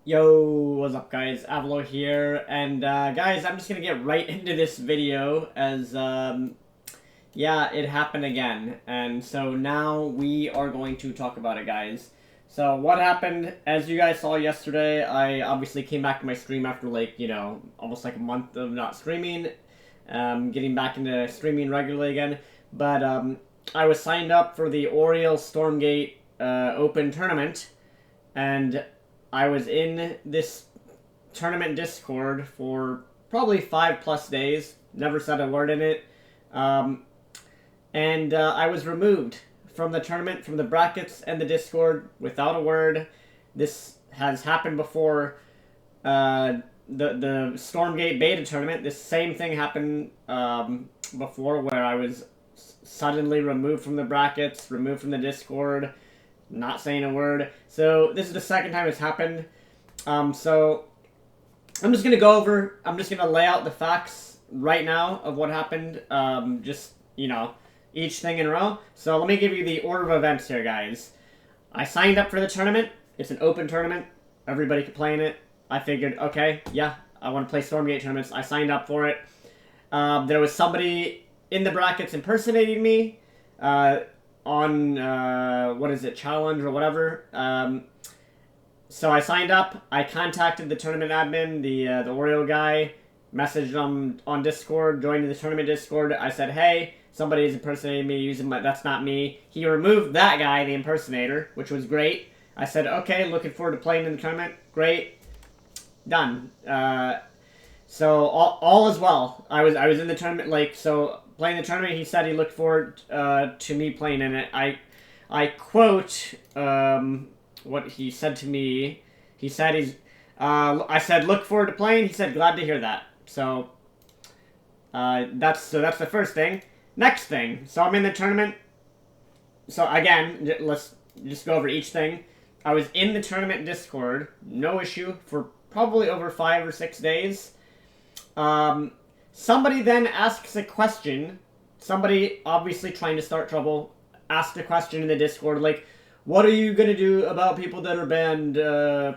Yo, what's up guys? Avilo here, and guys, I'm just gonna get right into this video as, yeah, it happened again, and so now we are going to talk about it, guys. So what happened, as you guys saw yesterday, I obviously came back to my stream after, like, almost like a month of not streaming, getting back into streaming regularly again, but, I was signed up for the Oriel Stormgate, Open Tournament, and I was in this tournament Discord for probably 5+ days. Never said a word in it. And I was removed from the tournament, from the brackets and the Discord without a word. This has happened before. The Stormgate beta tournament, this same thing happened before, where I was suddenly removed from the brackets, removed from the Discord, not saying a word. So this is the second time it's happened. So I'm just going to lay out the facts right now of what happened. Each thing in a row. So let me give you the order of events here, guys. I signed up for the tournament. It's an open tournament. Everybody can play in it. I figured, okay, yeah, I want to play Stormgate tournaments. I signed up for it. There was somebody in the brackets impersonating me. On challenge or whatever. So I signed up. I contacted the tournament admin, the Oreo guy, messaged him on Discord, joined the tournament Discord. I said, hey, somebody's impersonating me using that's not me. He removed that guy, the impersonator, which was great. I said, okay, looking forward to playing in the tournament. Great. Done. So all is well. I was in the tournament, playing the tournament. He said he looked forward to me playing in it. I quote what he said to me. He said I said look forward to playing. He said glad to hear that. So that's the first thing. Next thing. So I'm in the tournament. So again, let's just go over each thing. I was in the tournament Discord, no issue, for probably over 5 or 6 days. Somebody then asks a question. Somebody, obviously trying to start trouble, asked a question in the Discord, like, what are you going to do about people that are banned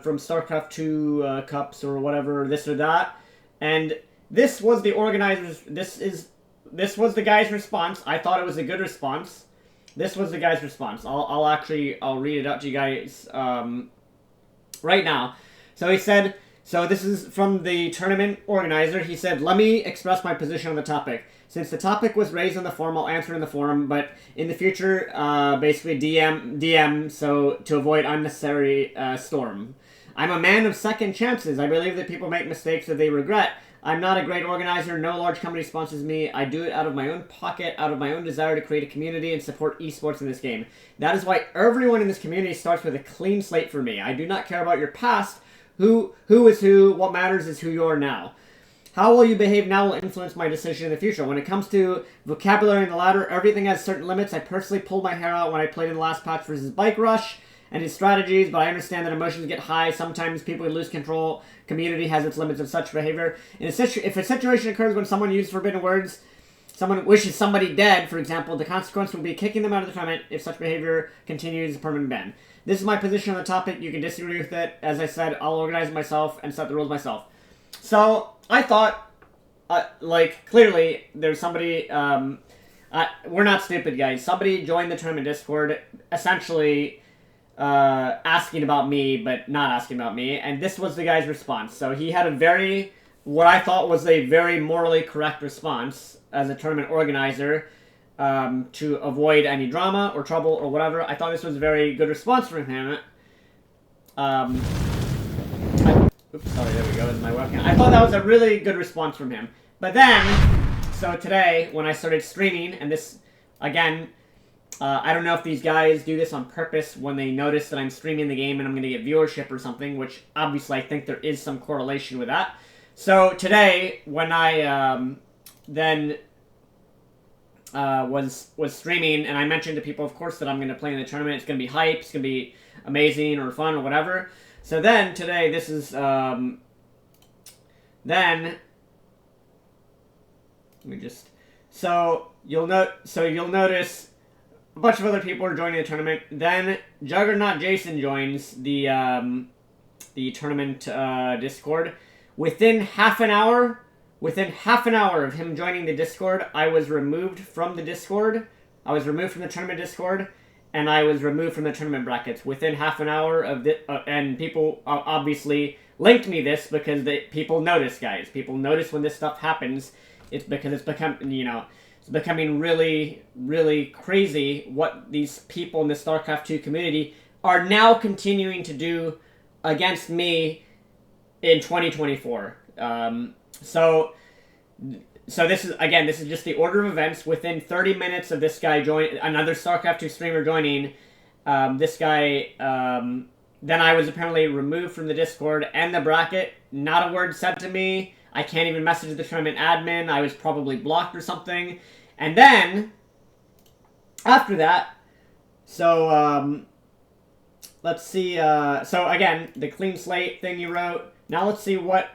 from StarCraft 2 cups or whatever, this or that? And this was the organizers, this was the guy's response. I thought it was a good response. This was the guy's response. I'll read it out to you guys right now. So he said, so this is from the tournament organizer. He said, let me express my position on the topic. Since the topic was raised in the forum, I'll answer in the forum, but in the future, basically DM, so to avoid unnecessary storm. I'm a man of second chances. I believe that people make mistakes that they regret. I'm not a great organizer. No large company sponsors me. I do it out of my own pocket, out of my own desire to create a community and support esports in this game. That is why everyone in this community starts with a clean slate for me. I do not care about your past. Who is who. What matters is who you are now. How will you behave now will influence my decision in the future. When it comes to vocabulary in the ladder, everything has certain limits. I personally pulled my hair out when I played in the last patch versus Bike Rush and his strategies, but I understand that emotions get high. Sometimes people lose control. Community has its limits of such behavior. If a situation occurs when someone uses forbidden words, someone wishes somebody dead, for example, the consequence will be kicking them out of the tournament. If such behavior continues, a permanent ban. This is my position on the topic. You can disagree with it. As I said, I'll organize it myself and set the rules myself. So, I thought, clearly, there's somebody, we're not stupid, guys. Somebody joined the tournament Discord, essentially asking about me, but not asking about me, and this was the guy's response. So he had what I thought was a very morally correct response as a tournament organizer, to avoid any drama or trouble or whatever. I thought this was a very good response from him. Oops, sorry, there we go, is my webcam. I thought that was a really good response from him. But then, so today, when I started streaming, and this, again, I don't know if these guys do this on purpose when they notice that I'm streaming the game and I'm going to get viewership or something, which obviously I think there is some correlation with that. So today, when I was streaming, and I mentioned to people, of course, that I'm going to play in the tournament, it's going to be hype, it's going to be amazing or fun or whatever. So then, today, this is, let me just, so you'll notice a bunch of other people are joining the tournament. Then Juggernaut Jason joins the the tournament Discord. Within half an hour of him joining the Discord, I was removed from the Discord. I was removed from the tournament Discord, and I was removed from the tournament brackets within half an hour of the. And people obviously linked me this because people notice, guys. People notice when this stuff happens. It's because it's becoming really, really crazy what these people in the StarCraft 2 community are now continuing to do against me in 2024. So this is just the order of events. Within 30 minutes of this guy another StarCraft 2 streamer joining, this guy, then I was apparently removed from the Discord and the bracket. Not a word said to me. I can't even message the tournament admin. I was probably blocked or something. And then, after that, so, let's see, so again, the clean slate thing he wrote. Now let's see what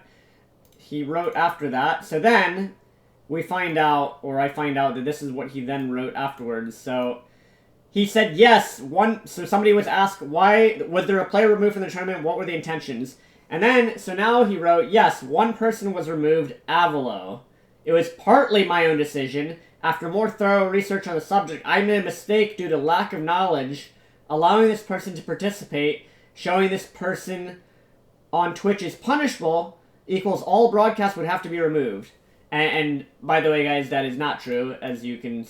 he wrote after that. So then, I find out that this is what he then wrote afterwards. So, he said, yes, so somebody was asked, why, was there a player removed from the tournament? What were the intentions? And then, so now he wrote, yes, one person was removed, Avilo. It was partly my own decision. After more thorough research on the subject, I made a mistake due to lack of knowledge, allowing this person to participate, showing this person on Twitch is punishable, equals all broadcasts would have to be removed. And by the way, guys, that is not true, as you can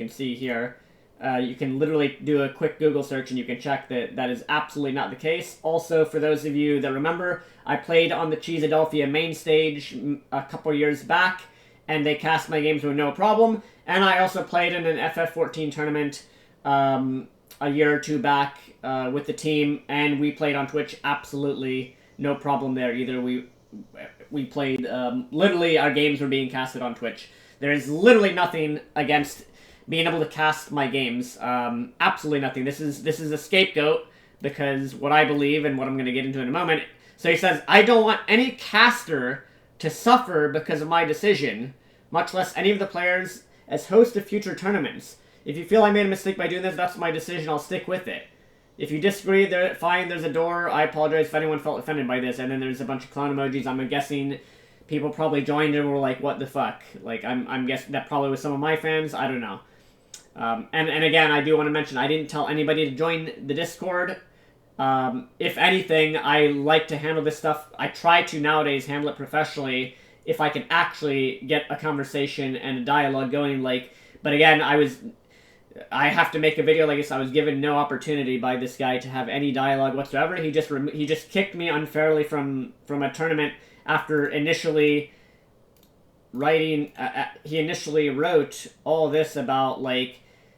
see here. You can literally do a quick Google search and you can check that that is absolutely not the case. Also, for those of you that remember, I played on the Cheesadelphia main stage a couple years back, and they cast my games with no problem. And I also played in an FF14 tournament a year or two back with the team, and we played on Twitch absolutely no problem there either. We played, literally our games were being casted on Twitch. There is literally nothing against being able to cast my games. Absolutely nothing. This is a scapegoat, because what I believe and what I'm going to get into in a moment. So he says, I don't want any caster to suffer because of my decision, much less any of the players as host of future tournaments. If you feel I made a mistake by doing this, that's my decision. I'll stick with it. If you disagree, fine, there's a door. I apologize if anyone felt offended by this. And then there's a bunch of clown emojis. I'm guessing people probably joined and were like, what the fuck? Like, I'm guessing that probably was some of my fans. I don't know. And again, I do want to mention, I didn't tell anybody to join the Discord. If anything, I like to handle this stuff. I try to nowadays handle it professionally if I can actually get a conversation and a dialogue going. But again, I have to make a video like this. I was given no opportunity by this guy to have any dialogue whatsoever. He just kicked me unfairly from a tournament after initially writing. He initially wrote all this about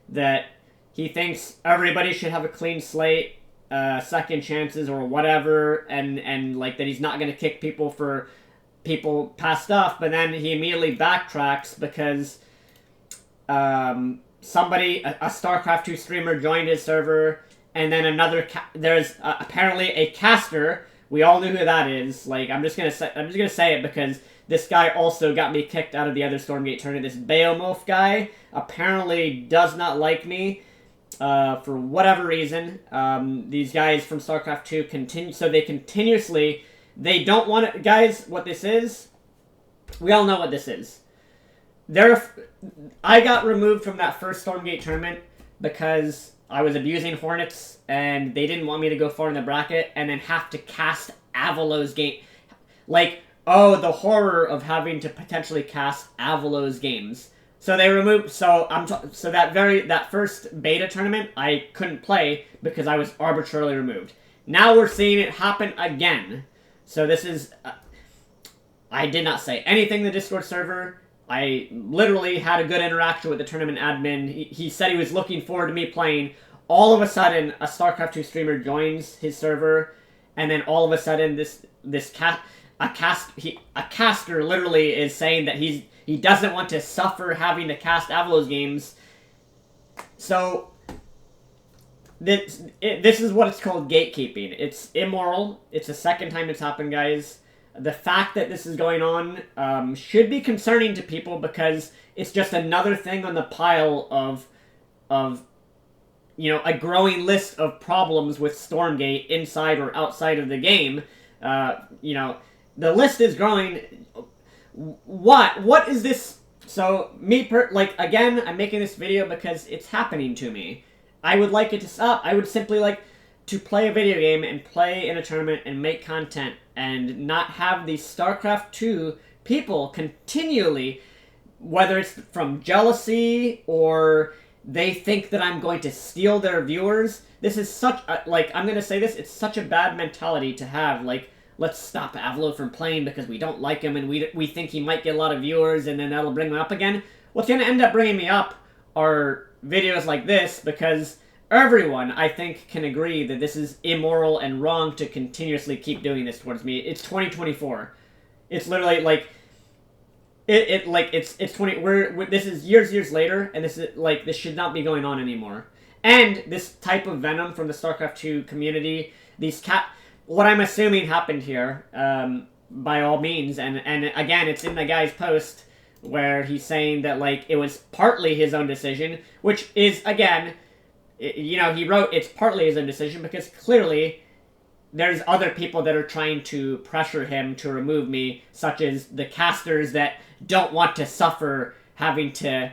that he thinks everybody should have a clean slate, second chances or whatever, and that he's not going to kick people for people past stuff. But then he immediately backtracks because somebody, a StarCraft 2 streamer, joined his server, and then there's apparently a caster. We all knew who that is. I'm just gonna say it because this guy also got me kicked out of the other Stormgate tournament. This Beomorph guy apparently does not like me for whatever reason. These guys from StarCraft 2 continuously. They don't want it, guys. What this is, we all know what this is. I got removed from that first Stormgate tournament because I was abusing Hornets, and they didn't want me to go far in the bracket and then have to cast Avilo's game. The horror of having to potentially cast Avilo's games. So they removed. That first beta tournament I couldn't play because I was arbitrarily removed. Now we're seeing it happen again. So this is. I did not say anything in the Discord server. I literally had a good interaction with the tournament admin. He said he was looking forward to me playing. All of a sudden, a StarCraft 2 streamer joins his server, and then all of a sudden, a caster literally is saying that he doesn't want to suffer having to cast Avilo's games. So this is what it's called, gatekeeping. It's immoral. It's the second time it's happened, guys. The fact that this is going on should be concerning to people because it's just another thing on the pile of you know, a growing list of problems with Stormgate inside or outside of the game. You know, the list is growing. What is this? So again, I'm making this video because it's happening to me. I would like it to stop. I would simply like to play a video game and play in a tournament and make content and not have these StarCraft 2 people continually, whether it's from jealousy or they think that I'm going to steal their viewers. This is such a, I'm going to say this, it's such a bad mentality to have, let's stop Avilo from playing because we don't like him and we think he might get a lot of viewers and then that'll bring him up again. What's going to end up bringing me up are videos like this, because everyone, I think, can agree that this is immoral and wrong to continuously keep doing this towards me. It's 2024. It's literally it's 20. This is years later, and this is this should not be going on anymore. And this type of venom from the StarCraft 2 community, what I'm assuming happened here, by all means, and again, it's in the guy's post where he's saying that it was partly his own decision, which is, again, you know, he wrote it's partly his own decision because clearly there's other people that are trying to pressure him to remove me, such as the casters that don't want to suffer having to...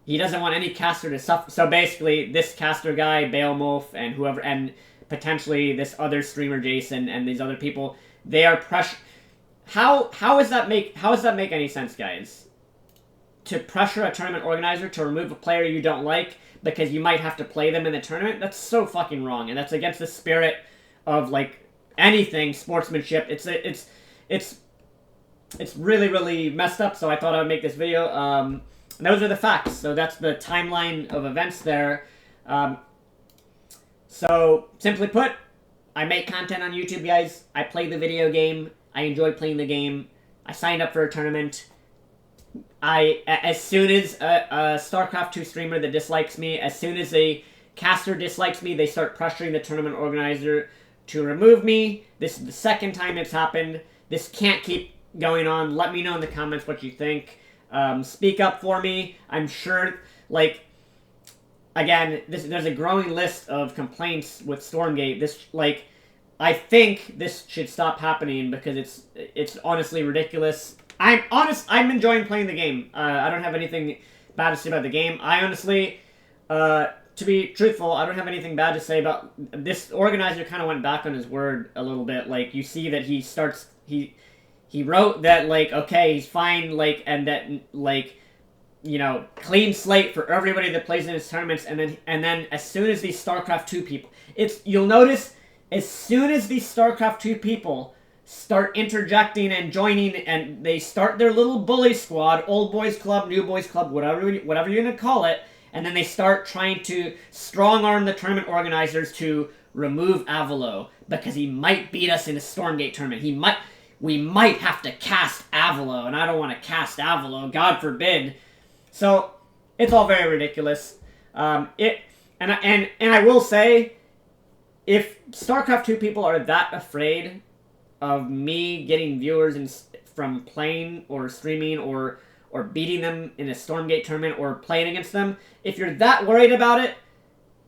He doesn't want any caster to suffer. So basically, this caster guy, Beowulf, and whoever, and potentially this other streamer, Jason, and these other people, they are pressure... How does that make any sense, guys? To pressure a tournament organizer to remove a player you don't like because you might have to play them in the tournament? That's so fucking wrong, and that's against the spirit of anything sportsmanship. It's really, really messed up. So I thought I would make this video. And those are the facts. So that's the timeline of events there. So simply put, I make content on YouTube, guys. I play the video game. I enjoy playing the game. I signed up for a tournament. As soon as a StarCraft 2 streamer that dislikes me, as soon as a caster dislikes me, they start pressuring the tournament organizer to remove me. This is the second time it's happened. This can't keep going on. Let me know in the comments what you think. Speak up for me. I'm sure, again, there's a growing list of complaints with Stormgate. I think this should stop happening because it's honestly ridiculous. I'm enjoying playing the game. I don't have anything bad to say about the game. I honestly, to be truthful, I don't have anything bad to say about this. Organizer kind of went back on his word a little bit. You see that he wrote that, okay, he's fine, and that, you know, clean slate for everybody that plays in his tournaments, and then as soon as these StarCraft 2 people, you'll notice, as soon as these StarCraft 2 people start interjecting and joining, and they start their little bully squad, old boys club, new boys club, whatever you're going to call it, and then they start trying to strong-arm the tournament organizers to remove Avilo, because he might beat us in a Stormgate tournament. We might have to cast Avilo, and I don't want to cast Avilo, God forbid. So, it's all very ridiculous. And I will say, if StarCraft 2 people are that afraid of me getting viewers from playing or streaming or beating them in a Stormgate tournament or playing against them, if you're that worried about it,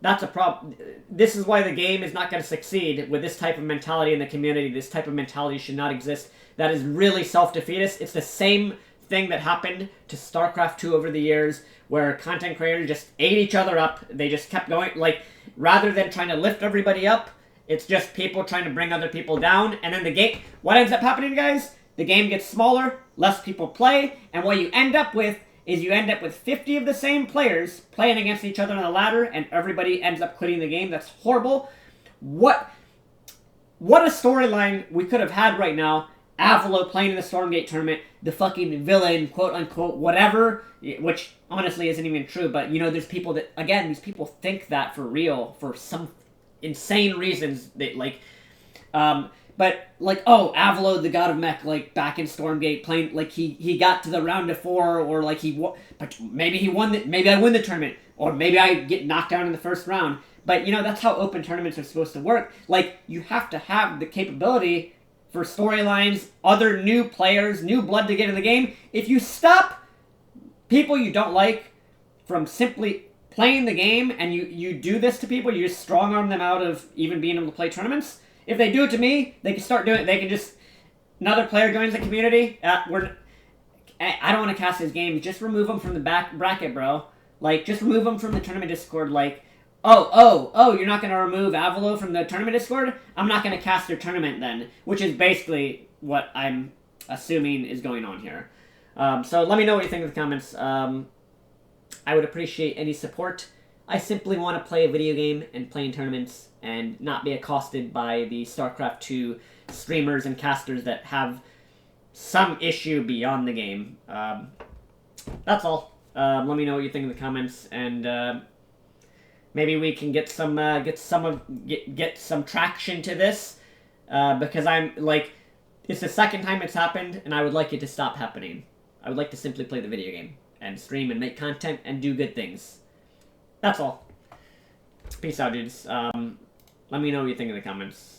that's a problem. This is why the game is not going to succeed with this type of mentality in the community. This type of mentality should not exist. That is really self-defeatist. It's the same thing that happened to StarCraft 2 over the years, where content creators just ate each other up. They just kept going, rather than trying to lift everybody up, it's just people trying to bring other people down, and then the game, what ends up happening, guys? The game gets smaller, less people play, and what you end up with is you end up with 50 of the same players playing against each other on the ladder, and everybody ends up quitting the game. That's horrible. What a storyline we could have had right now. Avilo playing in the Stormgate tournament, the fucking villain, quote-unquote, whatever, which honestly isn't even true, but, you know, there's people that, again, these people think that for real, for some insane reasons. They, oh, Avilo, the god of mech, back in Stormgate, playing, he got to the round of 4, or, but maybe he won, maybe I win the tournament, or maybe I get knocked out in the first round. But, you know, that's how open tournaments are supposed to work. You have to have the capability for storylines, other new players, new blood to get in the game. If you stop people you don't like from simply playing the game and you do this to people, you just strong arm them out of even being able to play tournaments. If they do it to me, they can start doing it. They can just, another player joins the community. I don't want to cast his games. Just remove them from the back bracket, bro. Like, just remove them from the tournament Discord. Like, oh, you're not going to remove Avilo from the tournament Discord? I'm not going to cast their tournament then. Which is basically what I'm assuming is going on here. So let me know what you think in the comments. I would appreciate any support. I simply want to play a video game and play in tournaments and not be accosted by the StarCraft 2 streamers and casters that have some issue beyond the game. That's all. Let me know what you think in the comments, and maybe we can get some traction to this, because I'm like, it's the second time it's happened, and I would like it to stop happening. I would like to simply play the video game and stream and make content and do good things. That's all. Peace out, dudes. Let me know what you think in the comments.